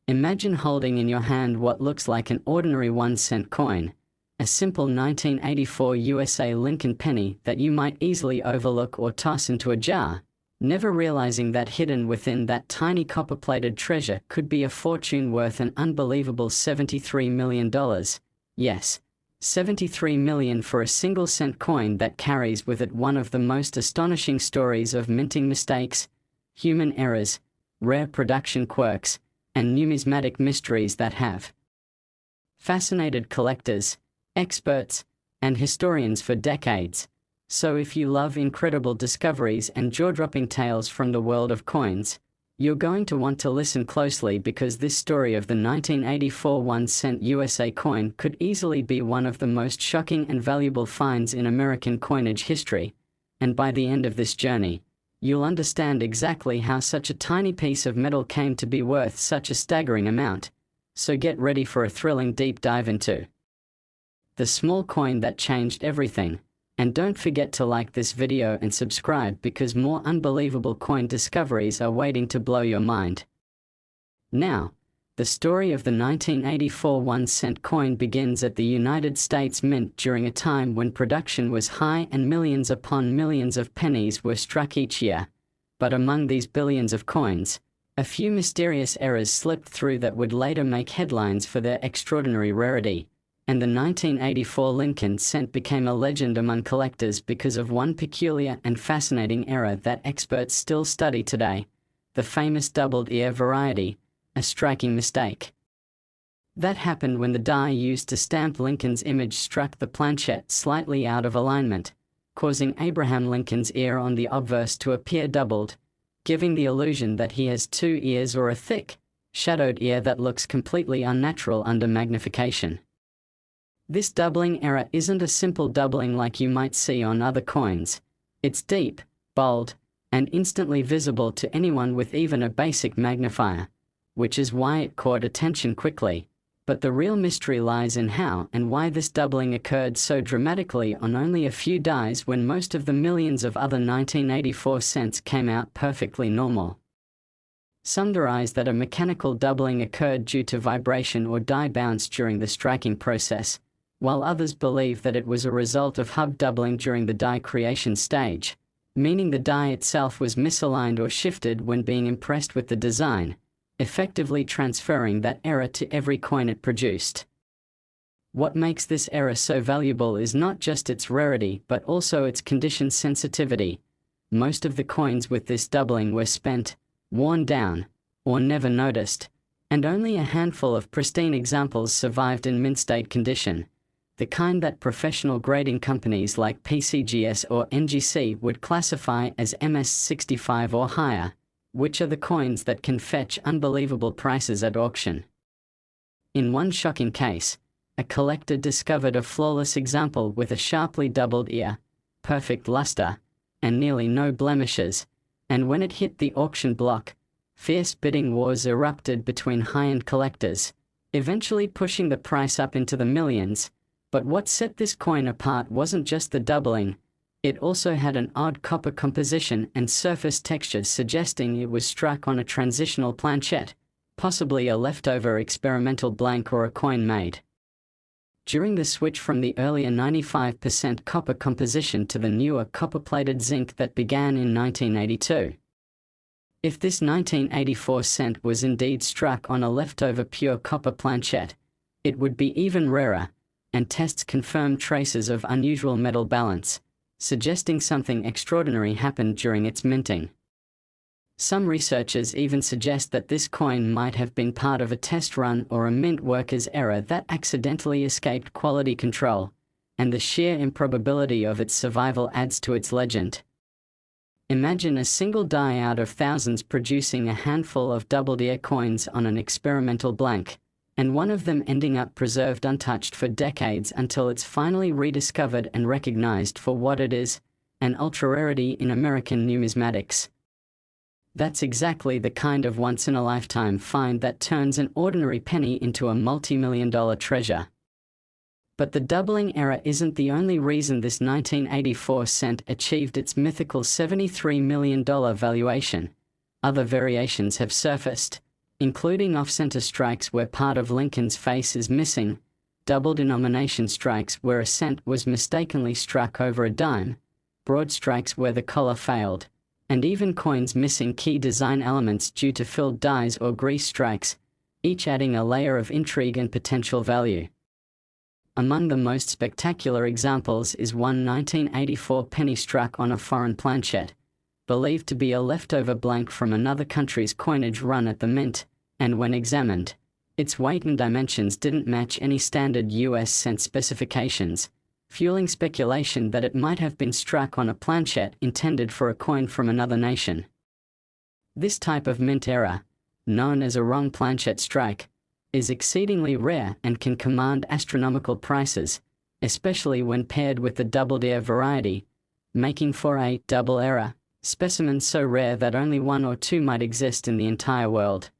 Imagine holding in your hand what looks like an ordinary 1-cent coin, a simple 1984 USA Lincoln penny that you might easily overlook or toss into a jar, never realizing that hidden within that tiny copper-plated treasure could be a fortune worth an unbelievable $73 million. Yes, $73 million for a single-cent coin that carries with it one of the most astonishing stories of minting mistakes, human errors, rare production quirks, and numismatic mysteries that have fascinated collectors, experts, and historians for decades. So if you love incredible discoveries and jaw-dropping tales from the world of coins, you're going to want to listen closely, because this story of the 1984 1-cent USA coin could easily be one of the most shocking and valuable finds in American coinage history. And by the end of this journey, you'll understand exactly how such a tiny piece of metal came to be worth such a staggering amount. So get ready for a thrilling deep dive into the small coin that changed everything. And don't forget to like this video and subscribe, because more unbelievable coin discoveries are waiting to blow your mind. Now, the story of the 1984 1-cent coin begins at the United States Mint during a time when production was high and millions upon millions of pennies were struck each year. But among these billions of coins, a few mysterious errors slipped through that would later make headlines for their extraordinary rarity. And the 1984 Lincoln cent became a legend among collectors because of one peculiar and fascinating error that experts still study today: the famous doubled ear variety, a striking mistake that happened when the die used to stamp Lincoln's image struck the planchette slightly out of alignment, causing Abraham Lincoln's ear on the obverse to appear doubled, giving the illusion that he has two ears, or a thick, shadowed ear that looks completely unnatural under magnification. This doubling error isn't a simple doubling like you might see on other coins. It's deep, bold, and instantly visible to anyone with even a basic magnifier, which is why it caught attention quickly. But the real mystery lies in how and why this doubling occurred so dramatically on only a few dies, when most of the millions of other 1984 cents came out perfectly normal. Some theorize that a mechanical doubling occurred due to vibration or die bounce during the striking process, while others believe that it was a result of hub doubling during the die creation stage, meaning the die itself was misaligned or shifted when being impressed with the design, effectively transferring that error to every coin it produced. What makes this error so valuable is not just its rarity but also its condition sensitivity. Most of the coins with this doubling were spent, worn down, or never noticed, and only a handful of pristine examples survived in mint state condition, the kind that professional grading companies like PCGS or NGC would classify as MS65 or higher, which are the coins that can fetch unbelievable prices at auction. In one shocking case, a collector discovered a flawless example with a sharply doubled ear, perfect luster, and nearly no blemishes, and when it hit the auction block, fierce bidding wars erupted between high-end collectors, eventually pushing the price up into the millions. But what set this coin apart wasn't just the doubling. It also had an odd copper composition and surface texture, suggesting it was struck on a transitional planchette, possibly a leftover experimental blank or a coin made during the switch from the earlier 95% copper composition to the newer copper-plated zinc that began in 1982. If this 1984 cent was indeed struck on a leftover pure copper planchette, it would be even rarer, and tests confirmed traces of unusual metal balance, suggesting something extraordinary happened during its minting. Some researchers even suggest that this coin might have been part of a test run or a mint worker's error that accidentally escaped quality control, and the sheer improbability of its survival adds to its legend. Imagine a single die out of thousands producing a handful of doubled ear coins on an experimental blank, and one of them ending up preserved untouched for decades until it's finally rediscovered and recognized for what it is, an ultra-rarity in American numismatics. That's exactly the kind of once-in-a-lifetime find that turns an ordinary penny into a multi-million-dollar treasure. But the doubling error isn't the only reason this 1984 cent achieved its mythical $73 million valuation. Other variations have surfaced, including off-center strikes where part of Lincoln's face is missing, double denomination strikes where a cent was mistakenly struck over a dime, broad strikes where the collar failed, and even coins missing key design elements due to filled dies or grease strikes, each adding a layer of intrigue and potential value. Among the most spectacular examples is one 1984 penny struck on a foreign planchette, believed to be a leftover blank from another country's coinage run at the mint, and when examined, its weight and dimensions didn't match any standard US cent specifications, fueling speculation that it might have been struck on a planchette intended for a coin from another nation. This type of mint error, known as a wrong planchette strike, is exceedingly rare and can command astronomical prices, especially when paired with the doubled ear variety, making for a double error specimen so rare that only one or two might exist in the entire world.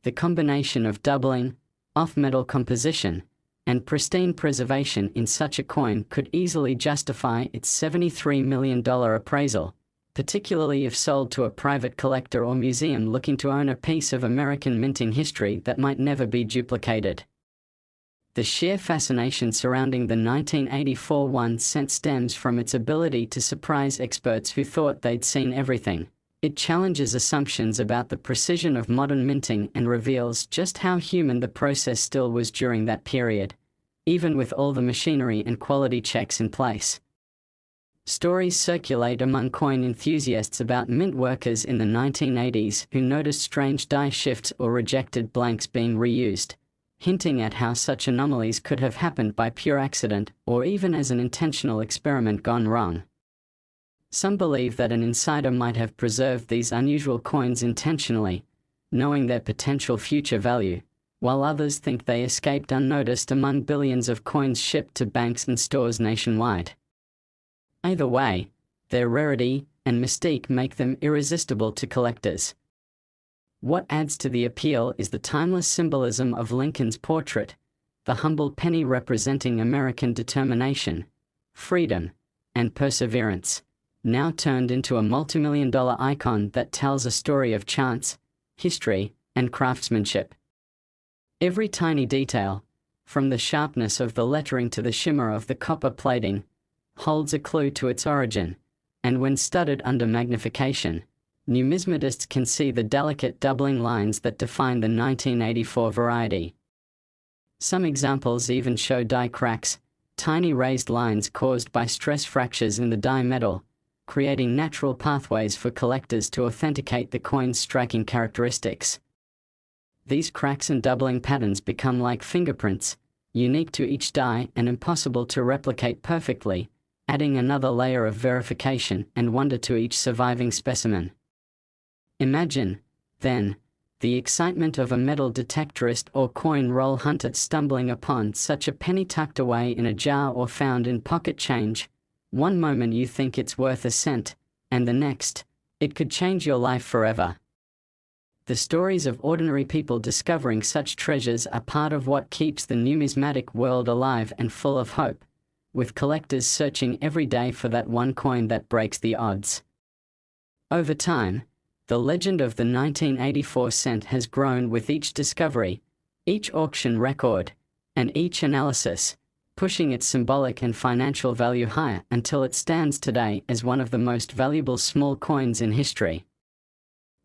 The combination of doubling, off-metal composition, and pristine preservation in such a coin could easily justify its $73 million appraisal, particularly if sold to a private collector or museum looking to own a piece of American minting history that might never be duplicated. The sheer fascination surrounding the 1984 1-cent stems from its ability to surprise experts who thought they'd seen everything. It challenges assumptions about the precision of modern minting and reveals just how human the process still was during that period, even with all the machinery and quality checks in place. Stories circulate among coin enthusiasts about mint workers in the 1980s who noticed strange die shifts or rejected blanks being reused, hinting at how such anomalies could have happened by pure accident or even as an intentional experiment gone wrong. Some believe that an insider might have preserved these unusual coins intentionally, knowing their potential future value, while others think they escaped unnoticed among billions of coins shipped to banks and stores nationwide. Either way, their rarity and mystique make them irresistible to collectors. What adds to the appeal is the timeless symbolism of Lincoln's portrait, the humble penny representing American determination, freedom, and perseverance, now turned into a multimillion-dollar icon that tells a story of chance, history, and craftsmanship. Every tiny detail, from the sharpness of the lettering to the shimmer of the copper plating, holds a clue to its origin, and when studied under magnification, numismatists can see the delicate doubling lines that define the 1984 variety. Some examples even show die cracks, tiny raised lines caused by stress fractures in the die metal, creating natural pathways for collectors to authenticate the coin's striking characteristics. These cracks and doubling patterns become like fingerprints, unique to each die and impossible to replicate perfectly, adding another layer of verification and wonder to each surviving specimen. Imagine, then, the excitement of a metal detectorist or coin roll hunter stumbling upon such a penny tucked away in a jar or found in pocket change. One moment you think it's worth a cent, and the next, it could change your life forever. The stories of ordinary people discovering such treasures are part of what keeps the numismatic world alive and full of hope, with collectors searching every day for that one coin that breaks the odds. Over time, the legend of the 1984 cent has grown with each discovery, each auction record, and each analysis, pushing its symbolic and financial value higher until it stands today as one of the most valuable small coins in history.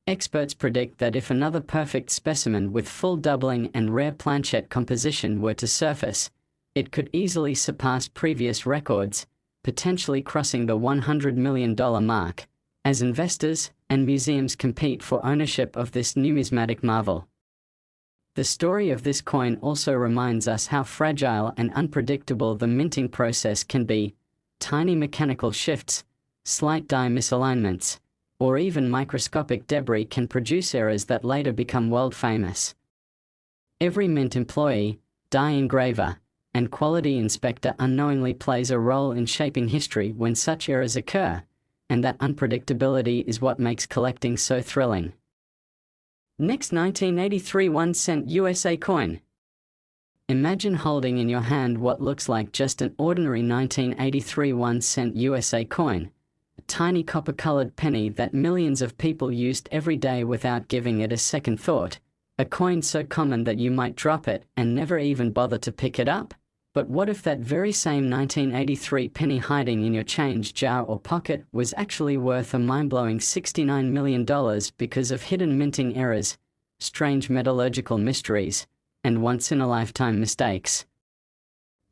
Experts predict that if another perfect specimen with full doubling and rare planchette composition were to surface, it could easily surpass previous records, potentially crossing the $100 million mark, as investors and museums compete for ownership of this numismatic marvel. The story of this coin also reminds us how fragile and unpredictable the minting process can be. Tiny mechanical shifts, slight die misalignments, or even microscopic debris can produce errors that later become world famous. Every mint employee, die engraver, and quality inspector unknowingly plays a role in shaping history when such errors occur, and that unpredictability is what makes collecting so thrilling. Next, 1983 1-cent USA coin. Imagine holding in your hand what looks like just an ordinary 1983 1-cent USA coin, a tiny copper-colored penny that millions of people used every day without giving it a second thought, A coin so common that you might drop it and never even bother to pick it up? But what if that very same 1983 penny hiding in your change jar or pocket was actually worth a mind-blowing $69 million because of hidden minting errors, strange metallurgical mysteries, and once-in-a-lifetime mistakes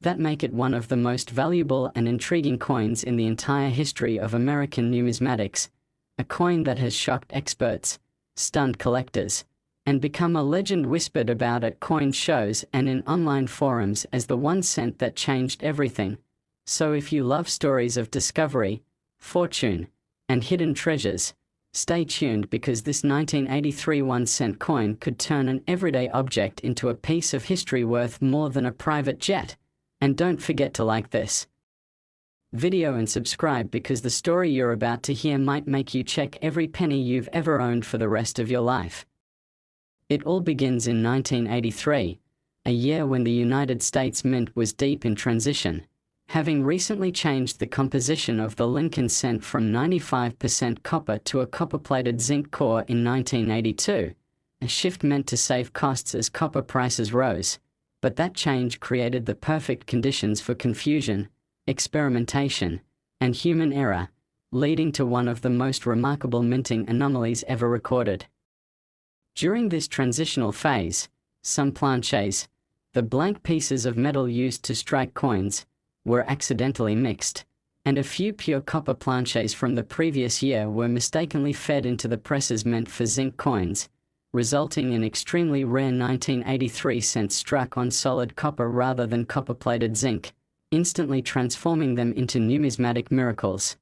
that make it one of the most valuable and intriguing coins in the entire history of American numismatics, a coin that has shocked experts, stunned collectors, and become a legend whispered about at coin shows and in online forums as the 1 cent that changed everything. So if you love stories of discovery, fortune, and hidden treasures, stay tuned because this 1983 1 cent coin could turn an everyday object into a piece of history worth more than a private jet. And don't forget to like this video and subscribe because the story you're about to hear might make you check every penny you've ever owned for the rest of your life. It all begins in 1983, a year when the United States Mint was deep in transition, having recently changed the composition of the Lincoln cent from 95% copper to a copper-plated zinc core in 1982, a shift meant to save costs as copper prices rose. But that change created the perfect conditions for confusion, experimentation, and human error, leading to one of the most remarkable minting anomalies ever recorded. During this transitional phase, some planches, the blank pieces of metal used to strike coins, were accidentally mixed, and a few pure copper planches from the previous year were mistakenly fed into the presses meant for zinc coins, resulting in extremely rare 1983 cents struck on solid copper rather than copper-plated zinc, instantly transforming them into numismatic miracles.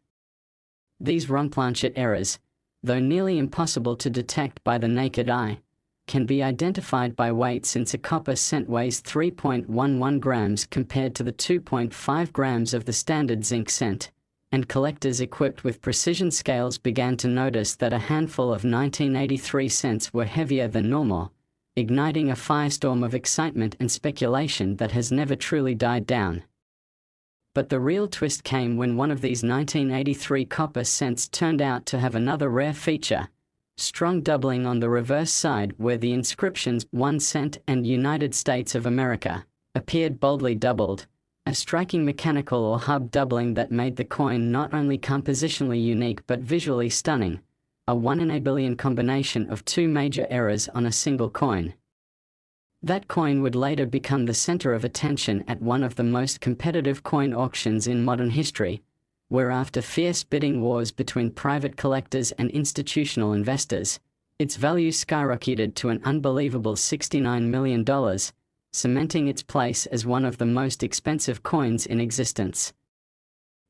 These wrong planchet errors, though nearly impossible to detect by the naked eye, can be identified by weight since a copper cent weighs 3.11 grams compared to the 2.5 grams of the standard zinc cent. And collectors equipped with precision scales began to notice that a handful of 1983 cents were heavier than normal, igniting a firestorm of excitement and speculation that has never truly died down. But the real twist came when one of these 1983 copper cents turned out to have another rare feature, strong doubling on the reverse side where the inscriptions 1 cent and United States of America appeared boldly doubled. A striking mechanical or hub doubling that made the coin not only compositionally unique but visually stunning, a 1 in a billion combination of two major errors on a single coin. That coin would later become the center of attention at one of the most competitive coin auctions in modern history, where after fierce bidding wars between private collectors and institutional investors, its value skyrocketed to an unbelievable $69 million, cementing its place as one of the most expensive coins in existence.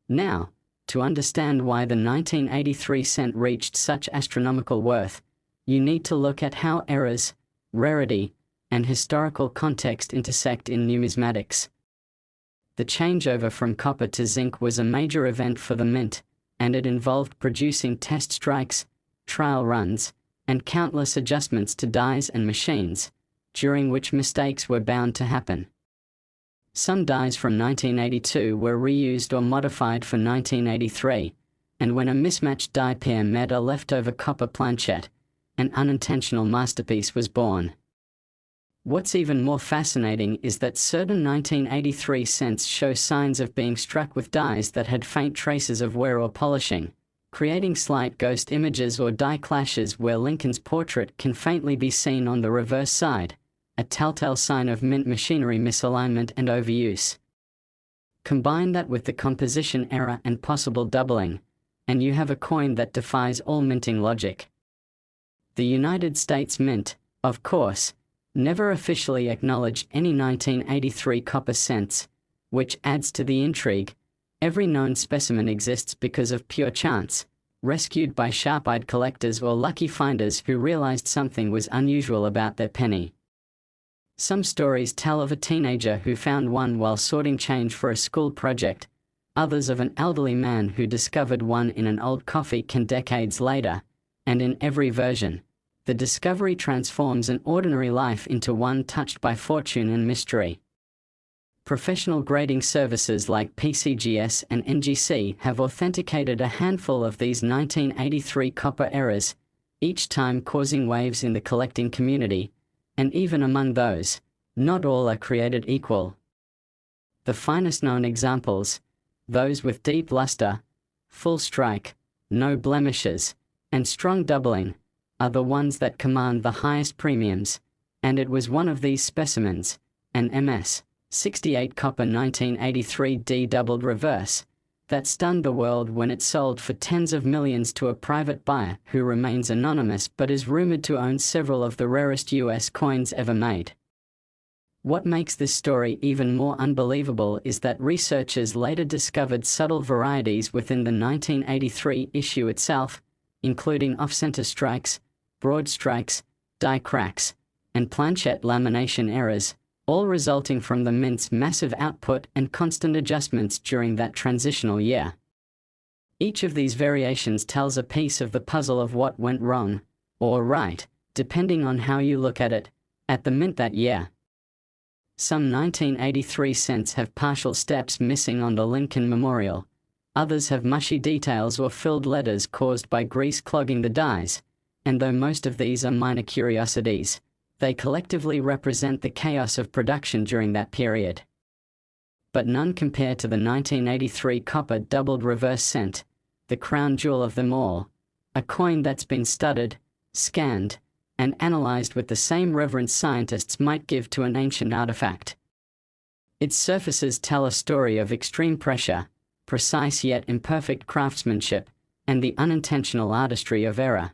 Now, to understand why the 1983 cent reached such astronomical worth, you need to look at how errors, rarity, and historical context intersect in numismatics. The changeover from copper to zinc was a major event for the mint, and it involved producing test strikes, trial runs, and countless adjustments to dies and machines, during which mistakes were bound to happen. Some dies from 1982 were reused or modified for 1983, and when a mismatched die pair met a leftover copper planchet, an unintentional masterpiece was born. What's even more fascinating is that certain 1983 cents show signs of being struck with dies that had faint traces of wear or polishing, creating slight ghost images or die clashes where Lincoln's portrait can faintly be seen on the reverse side, a telltale sign of mint machinery misalignment and overuse. Combine that with the composition error and possible doubling, and you have a coin that defies all minting logic. The United States Mint, of course, never officially acknowledged any 1983 copper cents, which adds to the intrigue. Every known specimen exists because of pure chance, rescued by sharp-eyed collectors or lucky finders who realized something was unusual about their penny. Some stories tell of a teenager who found one while sorting change for a school project, others of an elderly man who discovered one in an old coffee can decades later, and in every version, the discovery transforms an ordinary life into one touched by fortune and mystery. Professional grading services like PCGS and NGC have authenticated a handful of these 1983 copper errors, each time causing waves in the collecting community, And even among those, not all are created equal. The finest known examples, those with deep luster, full strike, no blemishes, and strong doubling, are the ones that command the highest premiums, and it was one of these specimens, an MS 68 copper 1983 D doubled reverse, that stunned the world when it sold for tens of millions to a private buyer who remains anonymous but is rumored to own several of the rarest US coins ever made. What makes this story even more unbelievable is that researchers later discovered subtle varieties within the 1983 issue itself, including off-center strikes, broad strikes, die cracks, and planchette lamination errors, all resulting from the mint's massive output and constant adjustments during that transitional year. Each of these variations tells a piece of the puzzle of what went wrong, or right, depending on how you look at it, at the mint that year. Some 1983 cents have partial steps missing on the Lincoln Memorial, others have mushy details or filled letters caused by grease clogging the dies, and though most of these are minor curiosities, they collectively represent the chaos of production during that period. But none compare to the 1983 copper doubled reverse cent, the crown jewel of them all, a coin that's been studied, scanned, and analyzed with the same reverence scientists might give to an ancient artifact. Its surfaces tell a story of extreme pressure, precise yet imperfect craftsmanship, and the unintentional artistry of error.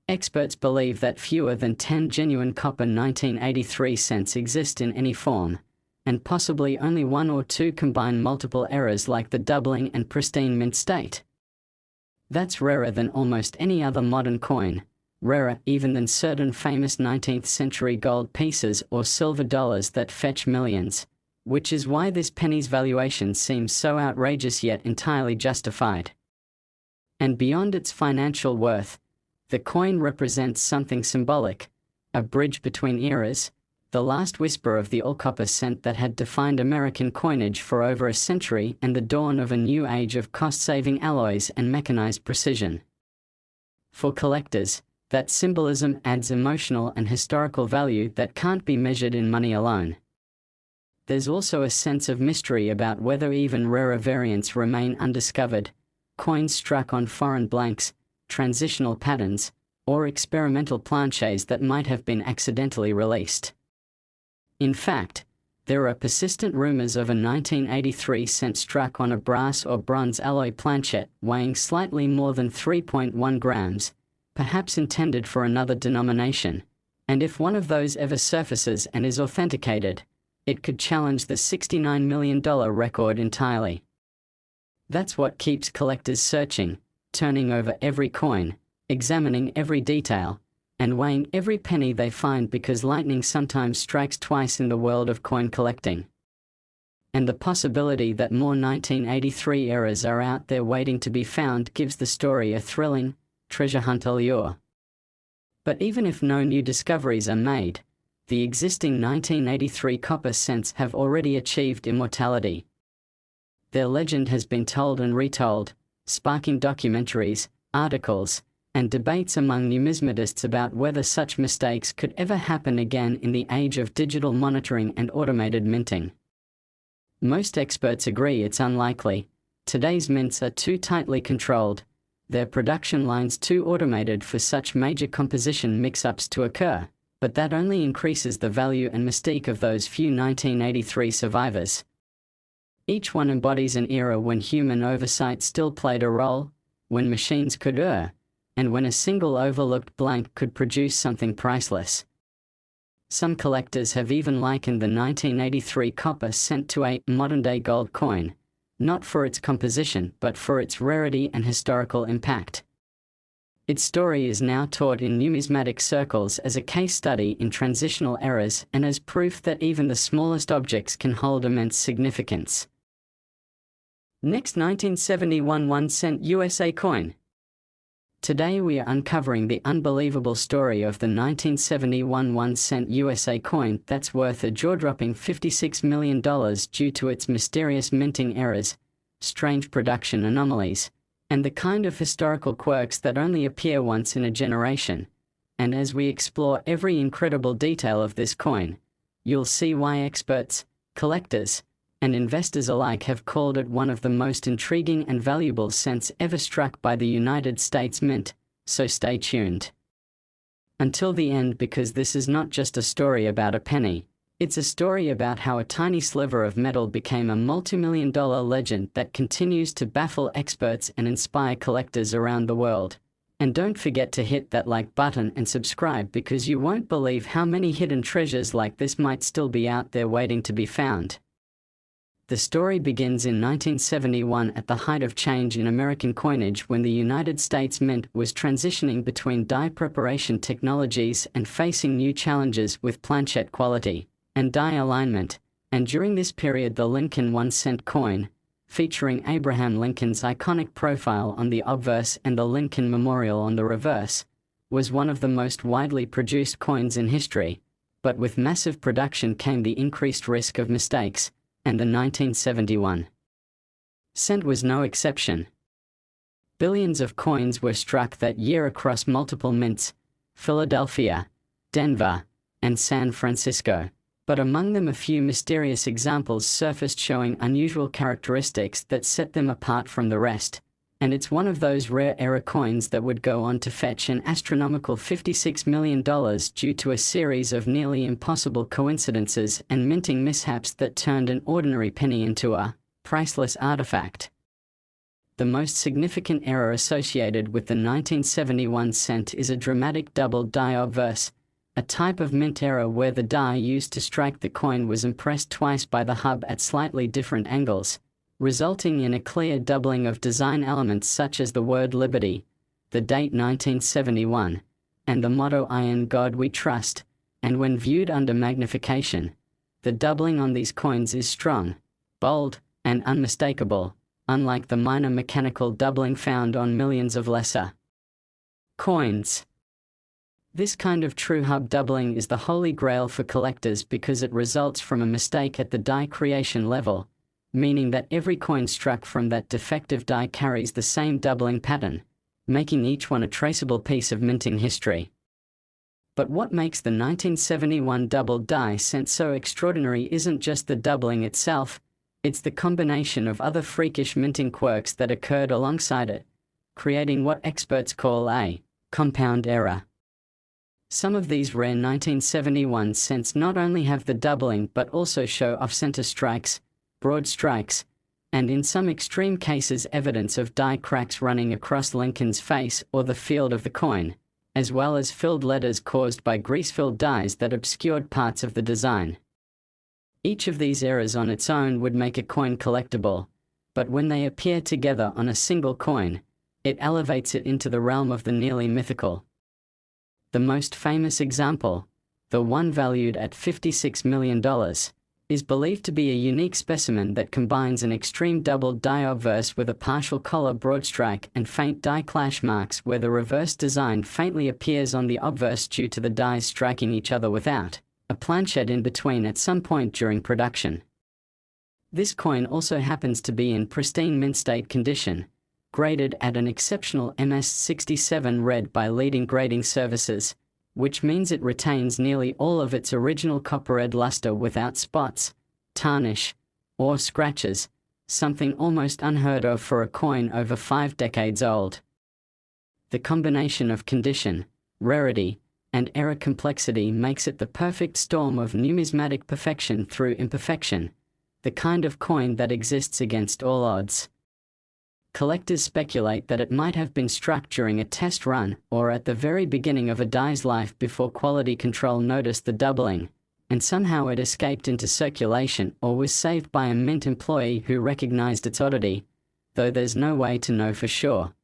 Experts believe that fewer than 10 genuine copper 1983 cents exist in any form, and possibly only one or two combine multiple errors like the doubling and pristine mint state. That's rarer than almost any other modern coin, rarer even than certain famous 19th century gold pieces or silver dollars that fetch millions, which is why this penny's valuation seems so outrageous yet entirely justified. And beyond its financial worth, the coin represents something symbolic, a bridge between eras, the last whisper of the all-copper cent that had defined American coinage for over a century and the dawn of a new age of cost-saving alloys and mechanized precision. For collectors, that symbolism adds emotional and historical value that can't be measured in money alone. There's also a sense of mystery about whether even rarer variants remain undiscovered, coins struck on foreign blanks, transitional patterns, or experimental planches that might have been accidentally released. In fact, there are persistent rumors of a 1983 cent struck on a brass or bronze alloy planchette weighing slightly more than 3.1 grams, perhaps intended for another denomination, and if one of those ever surfaces and is authenticated, it could challenge the $69 million record entirely. That's what keeps collectors searching, turning over every coin, examining every detail, and weighing every penny they find because lightning sometimes strikes twice in the world of coin collecting. And the possibility that more 1983 errors are out there waiting to be found gives the story a thrilling, treasure hunt allure. But even if no new discoveries are made, the existing 1983 copper cents have already achieved immortality. Their legend has been told and retold, sparking documentaries, articles, and debates among numismatists about whether such mistakes could ever happen again in the age of digital monitoring and automated minting. Most experts agree it's unlikely. Today's mints are too tightly controlled, their production lines too automated for such major composition mix-ups to occur, but that only increases the value and mystique of those few 1983 survivors. Each one embodies an era when human oversight still played a role, when machines could err, and when a single overlooked blank could produce something priceless. Some collectors have even likened the 1983 copper cent to a modern-day gold coin, not for its composition but for its rarity and historical impact. Its story is now taught in numismatic circles as a case study in transitional errors and as proof that even the smallest objects can hold immense significance. Next, 1971 1-cent USA coin. Today we are uncovering the unbelievable story of the 1971 1-cent USA coin that's worth a jaw-dropping $56 million due to its mysterious minting errors, strange production anomalies, and the kind of historical quirks that only appear once in a generation, And as we explore every incredible detail of this coin, you'll see why experts, collectors, and investors alike have called it one of the most intriguing and valuable cents ever struck by the United States Mint, so stay tuned until the end, because this is not just a story about a penny. It's a story about how a tiny sliver of metal became a multi-million-dollar legend that continues to baffle experts and inspire collectors around the world. And don't forget to hit that like button and subscribe, because you won't believe how many hidden treasures like this might still be out there waiting to be found. The story begins in 1971 at the height of change in American coinage, when the United States Mint was transitioning between die preparation technologies and facing new challenges with planchette quality and die alignment. And during this period, the Lincoln 1-cent coin, featuring Abraham Lincoln's iconic profile on the obverse and the Lincoln Memorial on the reverse, was one of the most widely produced coins in history. But with massive production came the increased risk of mistakes, and the 1971 cent was no exception. Billions of coins were struck that year across multiple mints: Philadelphia, Denver, and San Francisco. But among them, a few mysterious examples surfaced showing unusual characteristics that set them apart from the rest. And it's one of those rare era coins that would go on to fetch an astronomical $56 million due to a series of nearly impossible coincidences and minting mishaps that turned an ordinary penny into a priceless artifact. The most significant error associated with the 1971 cent is a dramatic double die obverse, a type of mint error where the die used to strike the coin was impressed twice by the hub at slightly different angles, resulting in a clear doubling of design elements such as the word liberty, the date 1971, and the motto "I in God we trust." And when viewed under magnification, the doubling on these coins is strong, bold, and unmistakable, unlike the minor mechanical doubling found on millions of lesser coins. This kind of true hub doubling is the holy grail for collectors because it results from a mistake at the die creation level, meaning that every coin struck from that defective die carries the same doubling pattern, making each one a traceable piece of minting history. But what makes the 1971 double die cent so extraordinary isn't just the doubling itself, it's the combination of other freakish minting quirks that occurred alongside it, creating what experts call a compound error. Some of these rare 1971 cents not only have the doubling but also show off-center strikes, broad strikes, and in some extreme cases evidence of die cracks running across Lincoln's face or the field of the coin, as well as filled letters caused by grease-filled dies that obscured parts of the design. Each of these errors on its own would make a coin collectible, but when they appear together on a single coin, it elevates it into the realm of the nearly mythical. The most famous example, the one valued at $56 million, is believed to be a unique specimen that combines an extreme double die obverse with a partial collar broad strike and faint die clash marks where the reverse design faintly appears on the obverse due to the dies striking each other without a planchette in between at some point during production. This coin also happens to be in pristine mint state condition, graded at an exceptional MS67 red by leading grading services, which means it retains nearly all of its original copper red luster without spots, tarnish, or scratches, something almost unheard of for a coin over 5 decades old. The combination of condition, rarity, and error complexity makes it the perfect storm of numismatic perfection through imperfection, the kind of coin that exists against all odds. Collectors speculate that it might have been struck during a test run or at the very beginning of a die's life before quality control noticed the doubling, and somehow it escaped into circulation or was saved by a mint employee who recognized its oddity, though there's no way to know for sure.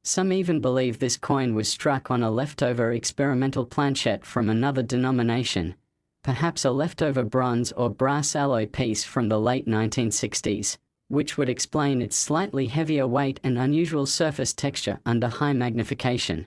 Some even believe this coin was struck on a leftover experimental planchette from another denomination, perhaps a leftover bronze or brass alloy piece from the late 1960s. Which would explain its slightly heavier weight and unusual surface texture under high magnification.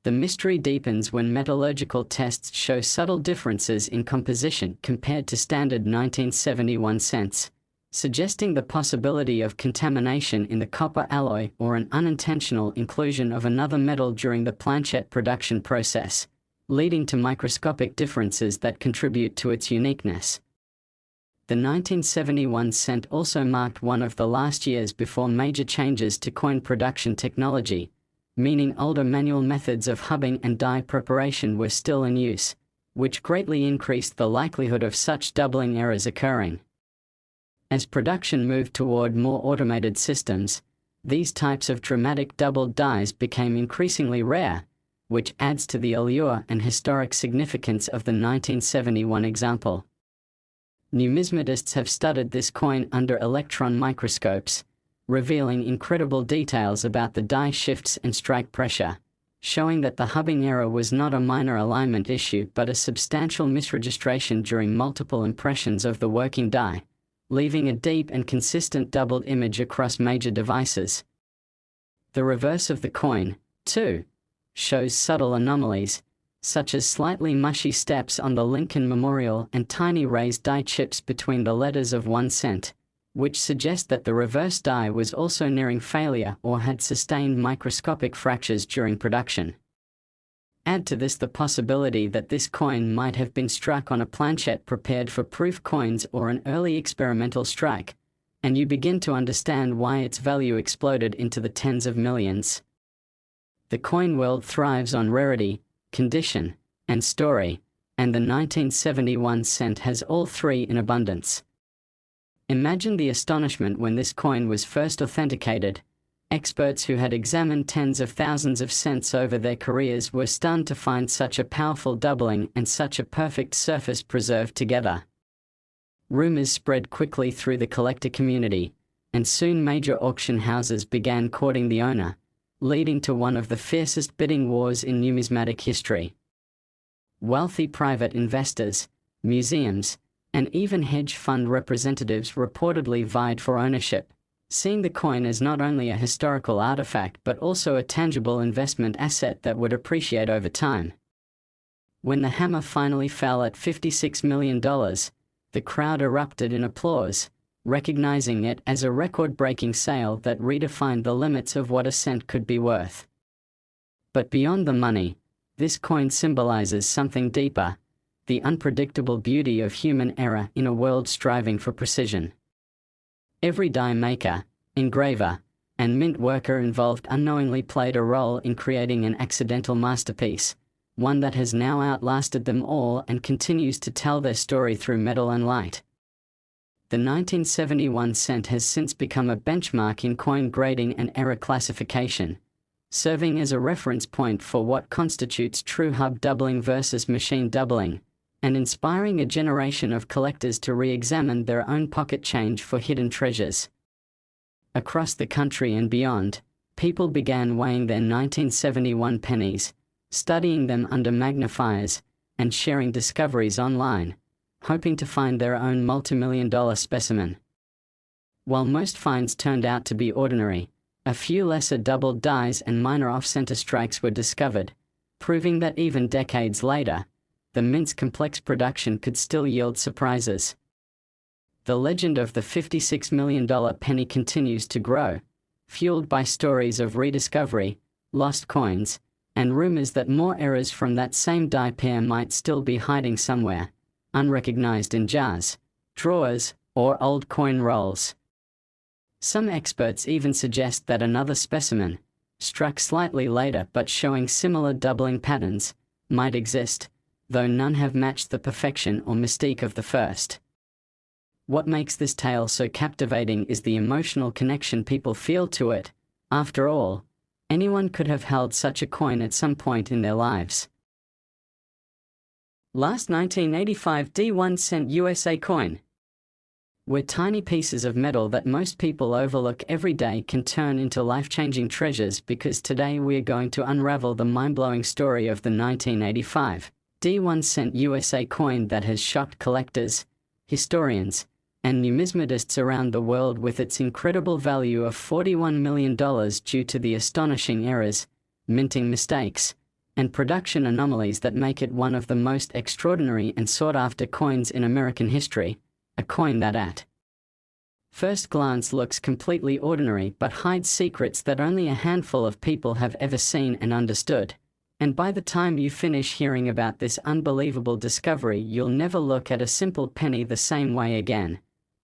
The mystery deepens when metallurgical tests show subtle differences in composition compared to standard 1971 cents, suggesting the possibility of contamination in the copper alloy or an unintentional inclusion of another metal during the planchet production process, leading to microscopic differences that contribute to its uniqueness. The 1971 cent also marked one of the last years before major changes to coin production technology, meaning older manual methods of hubbing and die preparation were still in use, which greatly increased the likelihood of such doubling errors occurring. As production moved toward more automated systems, these types of dramatic doubled dies became increasingly rare, which adds to the allure and historic significance of the 1971 example. Numismatists have studied this coin under electron microscopes, revealing incredible details about the die shifts and strike pressure, showing that the hubbing error was not a minor alignment issue but a substantial misregistration during multiple impressions of the working die, leaving a deep and consistent doubled image across major devices. The reverse of the coin, too, shows subtle anomalies, such as slightly mushy steps on the Lincoln Memorial and tiny raised die chips between the letters of 1 cent, which suggest that the reverse die was also nearing failure or had sustained microscopic fractures during production. Add to this the possibility that this coin might have been struck on a planchet prepared for proof coins or an early experimental strike, and you begin to understand why its value exploded into the tens of millions. The coin world thrives on rarity, condition, and story, and the 1971 cent has all three in abundance. Imagine the astonishment when this coin was first authenticated. Experts who had examined tens of thousands of cents over their careers were stunned to find such a powerful doubling and such a perfect surface preserved together. Rumors spread quickly through the collector community, and soon major auction houses began courting the owner, leading to one of the fiercest bidding wars in numismatic history. Wealthy private investors, museums, and even hedge fund representatives reportedly vied for ownership, seeing the coin as not only a historical artifact but also a tangible investment asset that would appreciate over time. When the hammer finally fell at $56 million, the crowd erupted in applause, recognizing it as a record-breaking sale that redefined the limits of what a cent could be worth. But beyond the money, this coin symbolizes something deeper: the unpredictable beauty of human error in a world striving for precision. Every die maker, engraver, and mint worker involved unknowingly played a role in creating an accidental masterpiece, one that has now outlasted them all and continues to tell their story through metal and light. The 1971 cent has since become a benchmark in coin grading and error classification, serving as a reference point for what constitutes true hub doubling versus machine doubling, and inspiring a generation of collectors to re-examine their own pocket change for hidden treasures. Across the country and beyond, people began weighing their 1971 pennies, studying them under magnifiers, and sharing discoveries online, hoping to find their own multimillion-dollar specimen. While most finds turned out to be ordinary, a few lesser doubled dies and minor off-center strikes were discovered, proving that even decades later, the mint's complex production could still yield surprises. The legend of the $56 million penny continues to grow, fueled by stories of rediscovery, lost coins, and rumors that more errors from that same die pair might still be hiding somewhere, unrecognized in jars, drawers, or old coin rolls. Some experts even suggest that another specimen, struck slightly later but showing similar doubling patterns, might exist, though none have matched the perfection or mystique of the first. What makes this tale so captivating is the emotional connection people feel to it. After all, anyone could have held such a coin at some point in their lives. Last 1985 D1 cent USA coin. Where tiny pieces of metal that most people overlook every day can turn into life-changing treasures, because today we are going to unravel the mind-blowing story of the 1985 D1 cent USA coin that has shocked collectors, historians, and numismatists around the world with its incredible value of $41 million due to the astonishing errors, minting mistakes, and production anomalies that make it one of the most extraordinary and sought-after coins in American history, a coin that at First glance looks completely ordinary but hides secrets that only a handful of people have ever seen and understood. And by the time you finish hearing about this unbelievable discovery, you'll never look at a simple penny the same way again.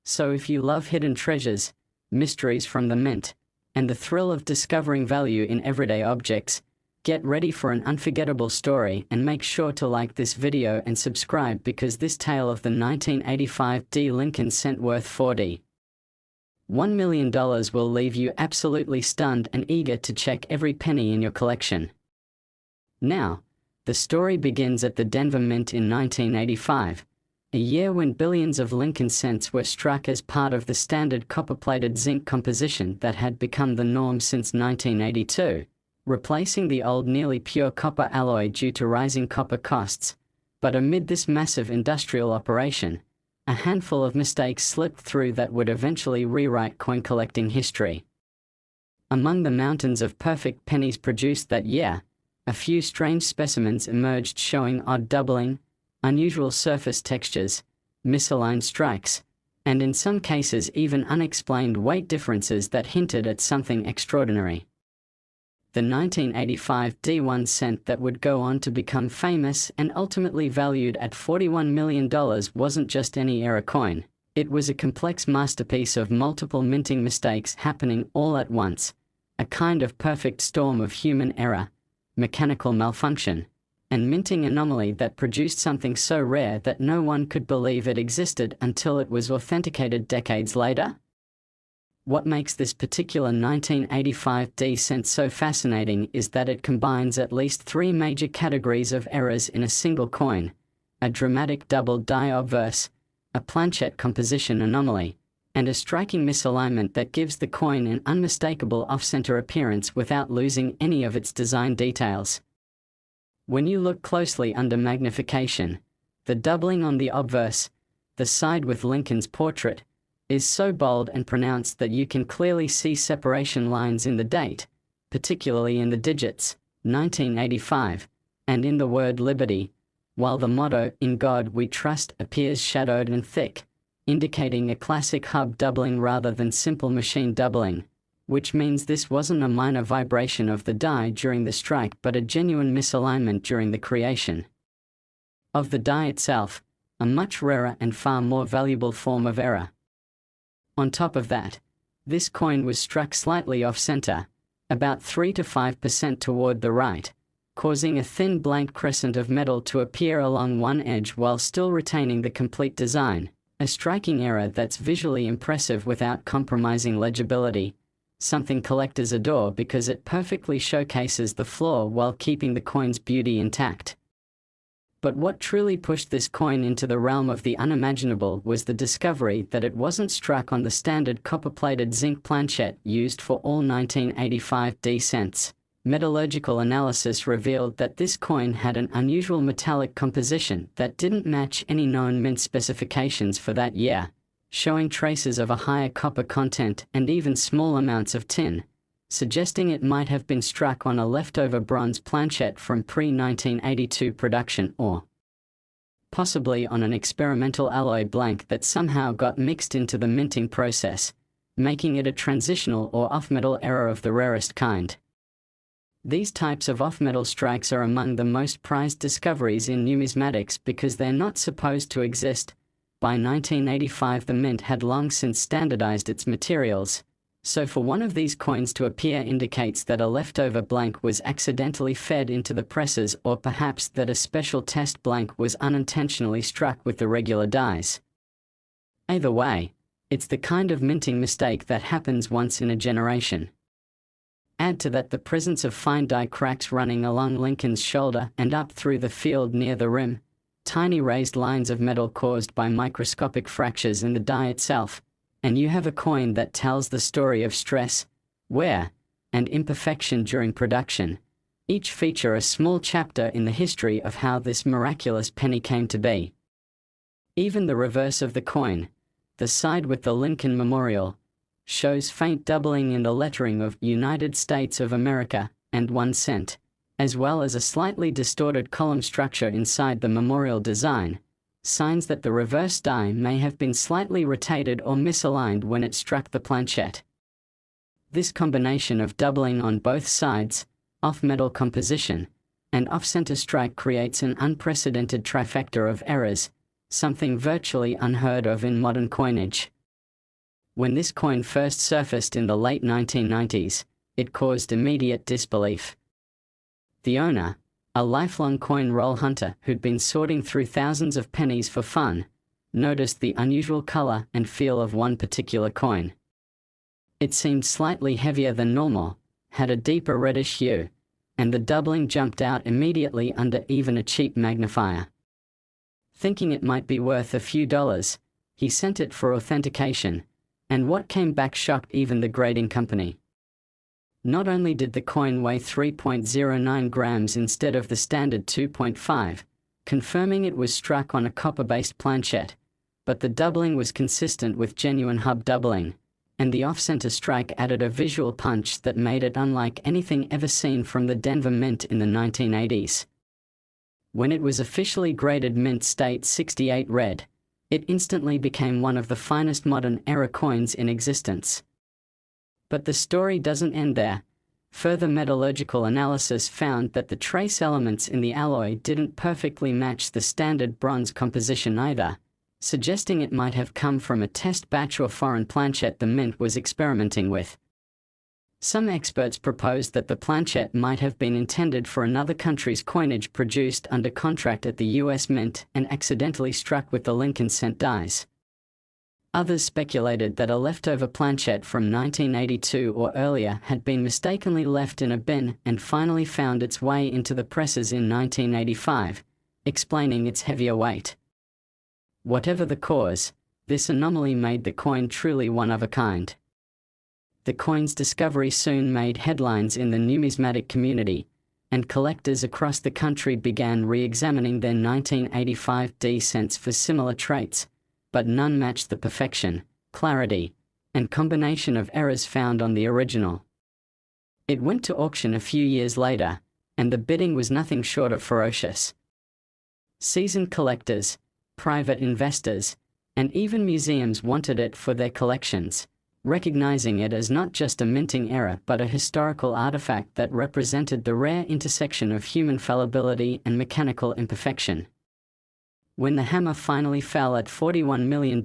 So if you love hidden treasures, mysteries from the mint, and the thrill of discovering value in everyday objects, get ready for an unforgettable story, and make sure to like this video and subscribe, because this tale of the 1985 D Lincoln cent worth $41 million will leave you absolutely stunned and eager to check every penny in your collection. Now, the story begins at the Denver Mint in 1985, a year when billions of Lincoln cents were struck as part of the standard copper-plated zinc composition that had become the norm since 1982, replacing the old nearly pure copper alloy due to rising copper costs. But amid this massive industrial operation, a handful of mistakes slipped through that would eventually rewrite coin collecting history. Among the mountains of perfect pennies produced that year, a few strange specimens emerged showing odd doubling, unusual surface textures, misaligned strikes, and in some cases even unexplained weight differences that hinted at something extraordinary. The 1985 D1 cent that would go on to become famous and ultimately valued at $41 million wasn't just any era coin. It was a complex masterpiece of multiple minting mistakes happening all at once, a kind of perfect storm of human error, mechanical malfunction, and minting anomaly that produced something so rare that no one could believe it existed until it was authenticated decades later. What makes this particular 1985 D cent so fascinating is that it combines at least three major categories of errors in a single coin: a dramatic double die obverse, a planchette composition anomaly, and a striking misalignment that gives the coin an unmistakable off-center appearance without losing any of its design details. When you look closely under magnification, the doubling on the obverse, the side with Lincoln's portrait, is so bold and pronounced that you can clearly see separation lines in the date, particularly in the digits, 1985, and in the word liberty, while the motto, "In God We Trust," appears shadowed and thick, indicating a classic hub doubling rather than simple machine doubling, which means this wasn't a minor vibration of the die during the strike but a genuine misalignment during the creation of the die itself, a much rarer and far more valuable form of error. On top of that, this coin was struck slightly off-center, about 3 to 5% toward the right, causing a thin blank crescent of metal to appear along one edge while still retaining the complete design, a striking error that's visually impressive without compromising legibility, something collectors adore because it perfectly showcases the flaw while keeping the coin's beauty intact. But what truly pushed this coin into the realm of the unimaginable was the discovery that it wasn't struck on the standard copper-plated zinc planchette used for all 1985 D cents. Metallurgical analysis revealed that this coin had an unusual metallic composition that didn't match any known mint specifications for that year, showing traces of a higher copper content and even small amounts of tin, suggesting it might have been struck on a leftover bronze planchette from pre-1982 production, or possibly on an experimental alloy blank that somehow got mixed into the minting process, making it a transitional or off-metal error of the rarest kind. These types of off-metal strikes are among the most prized discoveries in numismatics because they're not supposed to exist. By 1985, the mint had long since standardized its materials, so for one of these coins to appear indicates that a leftover blank was accidentally fed into the presses, or perhaps that a special test blank was unintentionally struck with the regular dies. Either way, it's the kind of minting mistake that happens once in a generation. Add to that the presence of fine die cracks running along Lincoln's shoulder and up through the field near the rim, tiny raised lines of metal caused by microscopic fractures in the die itself, and you have a coin that tells the story of stress, wear, and imperfection during production, each feature a small chapter in the history of how this miraculous penny came to be. Even the reverse of the coin, the side with the Lincoln Memorial, shows faint doubling in the lettering of United States of America and 1 cent, as well as a slightly distorted column structure inside the memorial design, signs that the reverse die may have been slightly rotated or misaligned when it struck the planchette. This combination of doubling on both sides, off-metal composition, and off-center strike creates an unprecedented trifecta of errors, something virtually unheard of in modern coinage. When this coin first surfaced in the late 1990s, it caused immediate disbelief. The owner, a lifelong coin roll hunter who'd been sorting through thousands of pennies for fun, noticed the unusual color and feel of one particular coin. It seemed slightly heavier than normal, had a deeper reddish hue, and the doubling jumped out immediately under even a cheap magnifier. Thinking it might be worth a few dollars, he sent it for authentication, and what came back shocked even the grading company. Not only did the coin weigh 3.09 grams instead of the standard 2.5, confirming it was struck on a copper-based planchette, but the doubling was consistent with genuine hub doubling, and the off-center strike added a visual punch that made it unlike anything ever seen from the Denver Mint in the 1980s. When it was officially graded Mint State 68 red, it instantly became one of the finest modern era coins in existence. But the story doesn't end there. Further metallurgical analysis found that the trace elements in the alloy didn't perfectly match the standard bronze composition either, suggesting it might have come from a test batch or foreign planchette the Mint was experimenting with. Some experts proposed that the planchette might have been intended for another country's coinage produced under contract at the US Mint and accidentally struck with the Lincoln cent dies. Others speculated that a leftover planchette from 1982 or earlier had been mistakenly left in a bin and finally found its way into the presses in 1985, explaining its heavier weight. Whatever the cause, this anomaly made the coin truly one of a kind. The coin's discovery soon made headlines in the numismatic community, and collectors across the country began re-examining their 1985 D cents for similar traits, but none matched the perfection, clarity, and combination of errors found on the original. It went to auction a few years later, and the bidding was nothing short of ferocious. Seasoned collectors, private investors, and even museums wanted it for their collections, recognizing it as not just a minting error but a historical artifact that represented the rare intersection of human fallibility and mechanical imperfection. When the hammer finally fell at $41 million,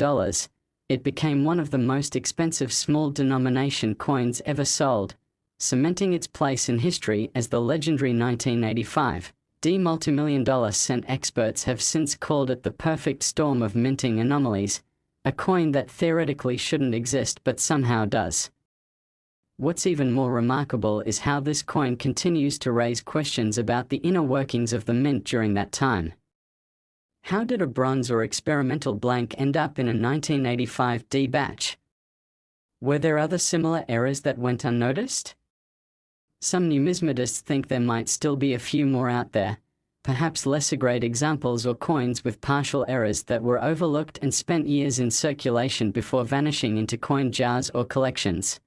it became one of the most expensive small-denomination coins ever sold, cementing its place in history as the legendary 1985 D multimillion-dollar cent. Experts have since called it the perfect storm of minting anomalies, a coin that theoretically shouldn't exist but somehow does. What's even more remarkable is how this coin continues to raise questions about the inner workings of the mint during that time. How did a bronze or experimental blank end up in a 1985 D batch? Were there other similar errors that went unnoticed? Some numismatists think there might still be a few more out there, perhaps lesser-grade examples or coins with partial errors that were overlooked and spent years in circulation before vanishing into coin jars or collections.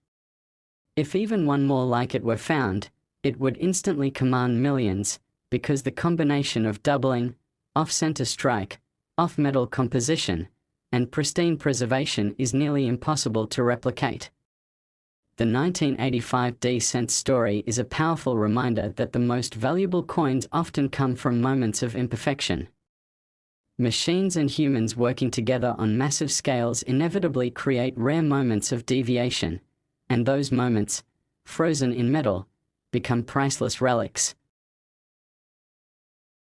If even one more like it were found, it would instantly command millions, because the combination of doubling, off-center strike, off-metal composition, and pristine preservation is nearly impossible to replicate. The 1985 D cent story is a powerful reminder that the most valuable coins often come from moments of imperfection. Machines and humans working together on massive scales inevitably create rare moments of deviation, and those moments, frozen in metal, become priceless relics.